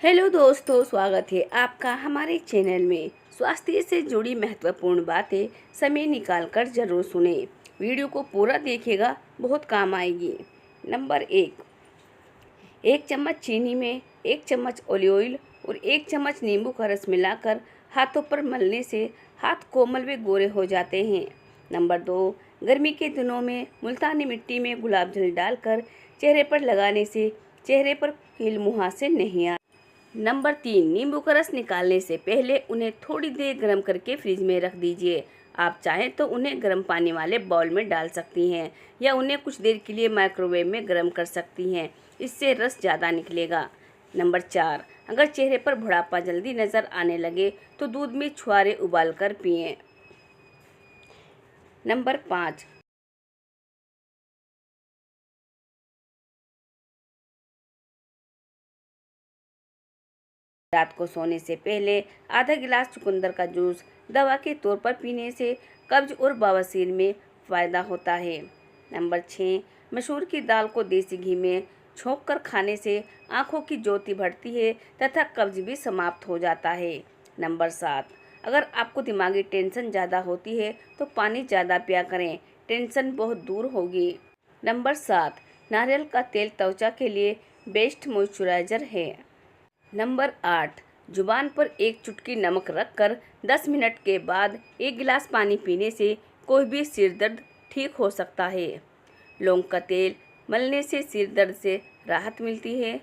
Hello दोस्तों, स्वागत है आपका हमारे चैनल में। स्वास्थ्य से जुड़ी महत्वपूर्ण बातें समय निकाल कर जरूर सुने। वीडियो को पूरा देखिएगा, बहुत काम आएगी। नंबर 1 चम्मच चीनी में 1 चम्मच ऑलिव ऑयल और 1 चम्मच नींबू का रस मिलाकर हाथों पर मलने से हाथ कोमल व गोरे हो जाते हैं। नंबर 2 गर्मी के दिनों में मुल्तानी मिट्टी में गुलाब जल डालकर चेहरे पर लगाने से चेहरे पर कील मुहासे नहीं आते। नंबर 3 नींबू का रस निकालने से पहले उन्हें थोड़ी देर गर्म करके फ्रिज में रख दीजिए। आप चाहें तो उन्हें गर्म पानी वाले बाउल में डाल सकती हैं या उन्हें कुछ देर के लिए माइक्रोवेव में गर्म कर सकती हैं। इससे रस ज़्यादा निकलेगा। नंबर 4 अगर चेहरे पर बुढ़ापा जल्दी नज़र आने लगे तो दूध में छुहारे उबाल कर पिएं। नंबर 5 रात को सोने से पहले आधा गिलास चुकंदर का जूस दवा के तौर पर पीने से कब्ज और बवासीर में फ़ायदा होता है। नंबर 6 मसूर की दाल को देसी घी में छोंक कर खाने से आँखों की ज्योति बढ़ती है तथा कब्ज भी समाप्त हो जाता है। नंबर 7 अगर आपको दिमागी टेंशन ज़्यादा होती है तो पानी ज़्यादा पिया करें, टेंशन बहुत दूर होगी। नंबर 7 नारियल का तेल त्वचा के लिए बेस्ट मॉइस्चराइज़र है। नंबर 8 जुबान पर एक चुटकी नमक रखकर 10 मिनट के बाद 1 गिलास पानी पीने से कोई भी सिर दर्द ठीक हो सकता है। लौंग का तेल मलने से सिर दर्द से राहत मिलती है।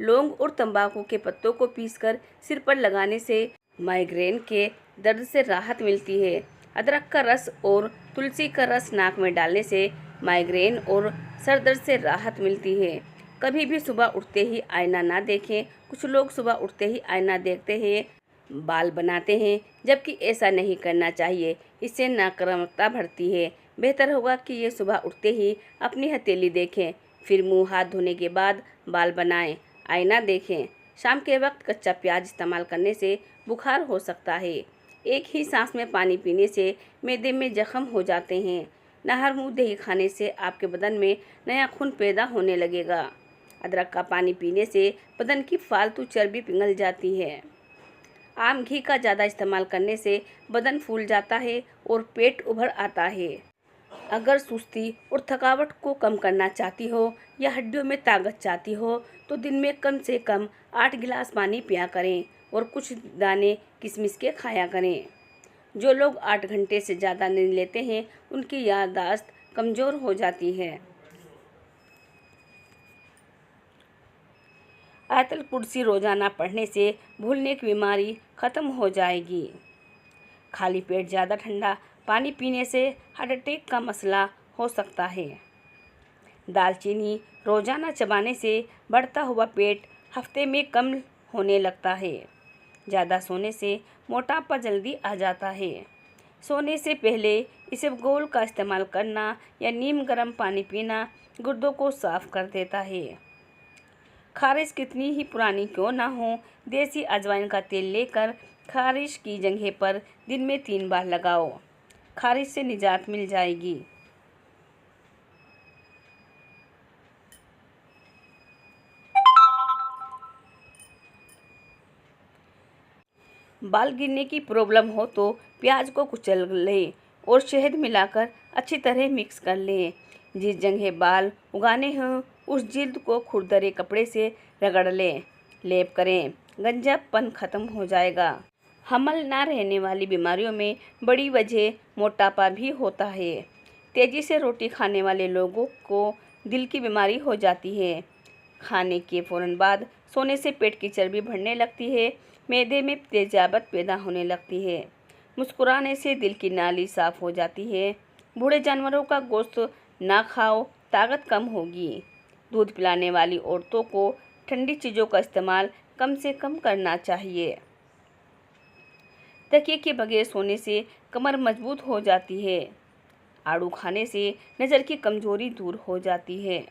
लौंग और तंबाकू के पत्तों को पीसकर सिर पर लगाने से माइग्रेन के दर्द से राहत मिलती है। अदरक का रस और तुलसी का रस नाक में डालने से माइग्रेन और सर दर्द से राहत मिलती है। कभी भी सुबह उठते ही आईना ना देखें। कुछ लोग सुबह उठते ही आईना देखते हैं, बाल बनाते हैं, जबकि ऐसा नहीं करना चाहिए। इससे नकारात्मकता बढ़ती है। बेहतर होगा कि ये सुबह उठते ही अपनी हथेली देखें, फिर मुंह हाथ धोने के बाद बाल बनाएं, आईना देखें। शाम के वक्त कच्चा प्याज इस्तेमाल करने से बुखार हो सकता है। एक ही सांस में पानी पीने से मैदे में जख्म हो जाते हैं। नहर मुँह दही खाने से आपके बदन में नया खून पैदा होने लगेगा। अदरक का पानी पीने से बदन की फालतू चर्बी पिघल जाती है। आम घी का ज़्यादा इस्तेमाल करने से बदन फूल जाता है और पेट उभर आता है। अगर सुस्ती और थकावट को कम करना चाहती हो या हड्डियों में ताकत चाहती हो तो दिन में कम से कम 8 गिलास पानी पिया करें और कुछ दाने किशमिश के खाया करें। जो लोग 8 घंटे से ज़्यादा नींद लेते हैं उनकी याददाश्त कमज़ोर हो जाती है। आयतल कुर्सी रोज़ाना पढ़ने से भूलने की बीमारी ख़त्म हो जाएगी। खाली पेट ज़्यादा ठंडा पानी पीने से हार्ट अटैक का मसला हो सकता है। दालचीनी रोज़ाना चबाने से बढ़ता हुआ पेट हफ्ते में कम होने लगता है। ज़्यादा सोने से मोटापा जल्दी आ जाता है। सोने से पहले इसबगोल का इस्तेमाल करना या नीम गर्म पानी पीना गुर्दों को साफ कर देता है। खारिश कितनी ही पुरानी क्यों ना हो, देसी अजवाइन का तेल लेकर खारिश की जगह पर दिन में 3 बार लगाओ, खारिश से निजात मिल जाएगी। बाल गिरने की प्रॉब्लम हो तो प्याज को कुचल लें और शहद मिलाकर अच्छी तरह मिक्स कर लें। जिस जगह बाल उगाने हों उस जिल्द को खुरदरे कपड़े से रगड़ लें, लेप करें, गंजापन खत्म हो जाएगा। हमल ना रहने वाली बीमारियों में बड़ी वजह मोटापा भी होता है। तेज़ी से रोटी खाने वाले लोगों को दिल की बीमारी हो जाती है। खाने के फ़ौरन बाद सोने से पेट की चर्बी बढ़ने लगती है, मैदे में तेजाबत पैदा होने लगती है। मुस्कुराने से दिल की नाली साफ़ हो जाती है। बूढ़े जानवरों का गोश्त ना खाओ, ताकत कम होगी। दूध पिलाने वाली औरतों को ठंडी चीज़ों का इस्तेमाल कम से कम करना चाहिए। तकिए के बगैर सोने से कमर मजबूत हो जाती है। आड़ू खाने से नज़र की कमज़ोरी दूर हो जाती है।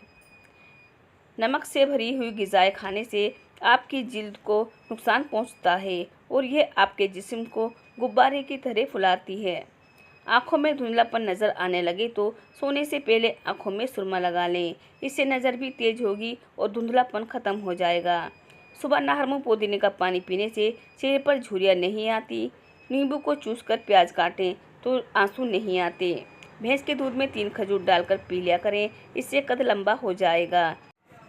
नमक से भरी हुई ग़िज़ाएँ खाने से आपकी जिल्द को नुकसान पहुंचता है और यह आपके जिस्म को गुब्बारे की तरह फुलाती है। आँखों में धुंधलापन नज़र आने लगे तो सोने से पहले आँखों में सुरमा लगा लें, इससे नज़र भी तेज होगी और धुंधलापन ख़त्म हो जाएगा। सुबह नहर मुंह पुदीने का पानी पीने से चेहरे पर झुर्रियाँ नहीं आती। नींबू को चूसकर प्याज काटें तो आंसू नहीं आते। भैंस के दूध में 3 खजूर डालकर पी लिया करें, इससे कद लंबा हो जाएगा।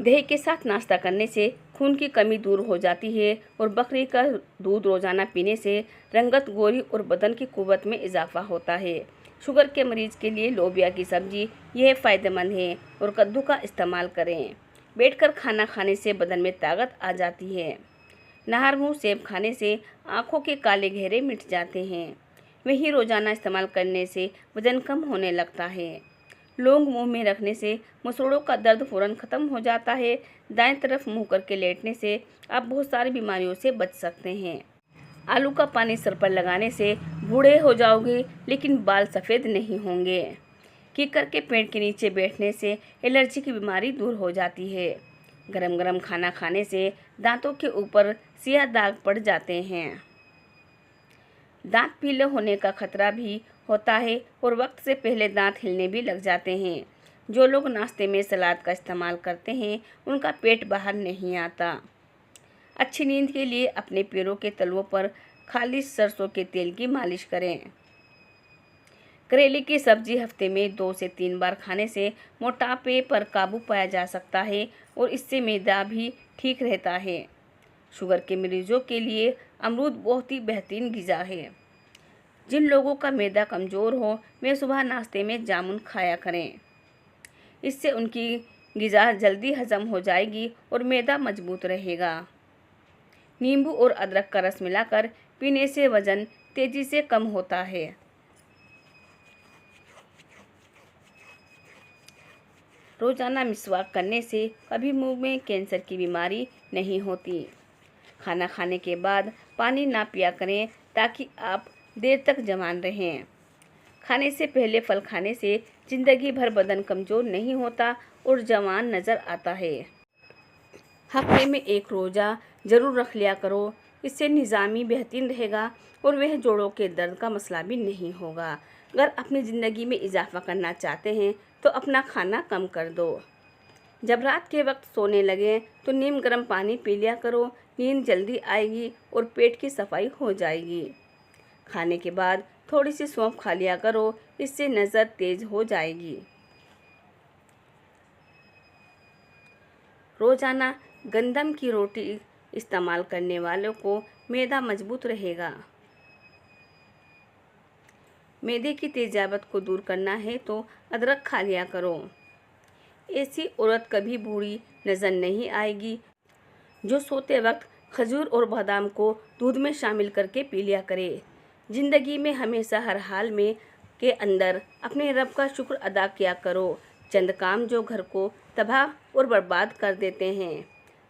दही के साथ नाश्ता करने से खून की कमी दूर हो जाती है और बकरी का दूध रोजाना पीने से रंगत गोरी और बदन की कुव्वत में इजाफा होता है। शुगर के मरीज के लिए लोबिया की सब्जी यह फ़ायदेमंद है और कद्दू का इस्तेमाल करें। बैठकर खाना खाने से बदन में ताकत आ जाती है। नहर मुंह सेब खाने से आँखों के काले घेरे मिट जाते हैं। वही रोजाना इस्तेमाल करने से वजन कम होने लगता है। लौंग मुंह में रखने से मसूड़ों का दर्द फौरन ख़त्म हो जाता है। दाएं तरफ मुंह करके लेटने से आप बहुत सारी बीमारियों से बच सकते हैं। आलू का पानी सर पर लगाने से बूढ़े हो जाओगे लेकिन बाल सफ़ेद नहीं होंगे। कीकर के पेड़ के नीचे बैठने से एलर्जी की बीमारी दूर हो जाती है। गरम गरम खाना खाने से दांतों के ऊपर सियाह दाग पड़ जाते हैं। दांत पीले होने का खतरा भी होता है और वक्त से पहले दांत हिलने भी लग जाते हैं। जो लोग नाश्ते में सलाद का इस्तेमाल करते हैं उनका पेट बाहर नहीं आता। अच्छी नींद के लिए अपने पैरों के तलवों पर खालिश सरसों के तेल की मालिश करें। करेले की सब्जी हफ्ते में 2 से 3 बार खाने से मोटापे पर काबू पाया जा सकता है और इससे मैदा भी ठीक रहता है। शुगर के मरीजों के लिए अमरूद बहुत ही बेहतरीन ग़िज़ा है। जिन लोगों का मैदा कमज़ोर हो वे सुबह नाश्ते में जामुन खाया करें। इससे उनकी ग़िज़ा जल्दी हजम हो जाएगी और मैदा मजबूत रहेगा। नींबू और अदरक का रस मिलाकर पीने से वज़न तेज़ी से कम होता है। रोज़ाना मिसवाक करने से कभी मुंह में कैंसर की बीमारी नहीं होती। खाना खाने के बाद पानी ना पिया करें ताकि आप देर तक जवान रहें। खाने से पहले फल खाने से ज़िंदगी भर बदन कमज़ोर नहीं होता और जवान नज़र आता है। हफ्ते में 1 रोज़ा ज़रूर रख लिया करो, इससे निज़ामी बेहतरीन रहेगा और वह जोड़ों के दर्द का मसला भी नहीं होगा। अगर अपनी ज़िंदगी में इजाफा करना चाहते हैं तो अपना खाना कम कर दो। जब रात के वक्त सोने लगे तो नीम गर्म पानी पी लिया करो, नींद जल्दी आएगी और पेट की सफाई हो जाएगी। खाने के बाद थोड़ी सी सौंफ खा लिया करो, इससे नज़र तेज हो जाएगी। रोज़ाना गंदम की रोटी इस्तेमाल करने वालों को मैदा मजबूत रहेगा। मैदे की तेजाबत को दूर करना है तो अदरक खा लिया करो। ऐसी औरत कभी बूढ़ी नज़र नहीं आएगी जो सोते वक्त खजूर और बादाम को दूध में शामिल करके पी लिया करे। ज़िंदगी में हमेशा हर हाल में के अंदर अपने रब का शुक्र अदा किया करो। चंद काम जो घर को तबाह और बर्बाद कर देते हैं।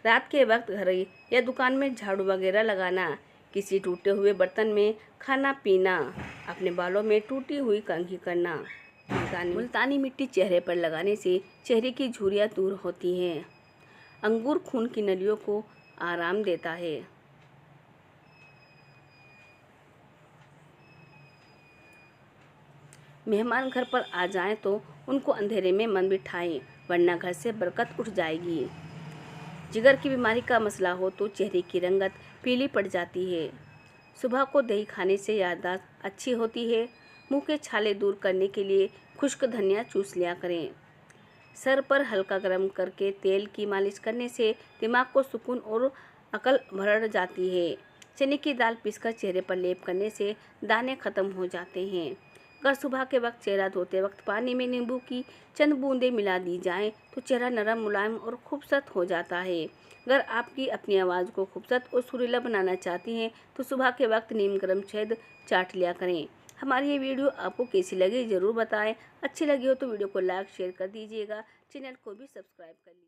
रात के वक्त घर या दुकान में झाड़ू वगैरह लगाना, किसी टूटे हुए बर्तन में खाना पीना, अपने बालों में टूटी हुई कंघी करना। मुल्तानी मिट्टी चेहरे पर लगाने से चेहरे की झुर्रियाँ दूर होती हैं। अंगूर खून की नलियों को आराम देता है। मेहमान घर पर आ जाएं तो उनको अंधेरे में मत बिठाएं, वरना घर से बरकत उठ जाएगी। जिगर की बीमारी का मसला हो तो चेहरे की रंगत पीली पड़ जाती है। सुबह को दही खाने से याददाश्त अच्छी होती है। मुंह के छाले दूर करने के लिए खुश्क धनिया चूस लिया करें। सर पर हल्का गर्म करके तेल की मालिश करने से दिमाग को सुकून और अकल भर जाती है। चने की दाल पीसकर चेहरे पर लेप करने से दाने ख़त्म हो जाते हैं। अगर सुबह के वक्त चेहरा धोते वक्त पानी में नींबू की चंद बूंदें मिला दी जाएं तो चेहरा नरम, मुलायम और खूबसूरत हो जाता है। अगर आपकी अपनी आवाज़ को खूबसूरत और सुरीला बनाना चाहती हैं तो सुबह के वक्त नीम गर्म शहद चाट लिया करें। हमारी ये वीडियो आपको कैसी लगी ज़रूर बताएं। अच्छी लगी हो तो वीडियो को लाइक शेयर कर दीजिएगा। चैनल को भी सब्सक्राइब कर लीजिए।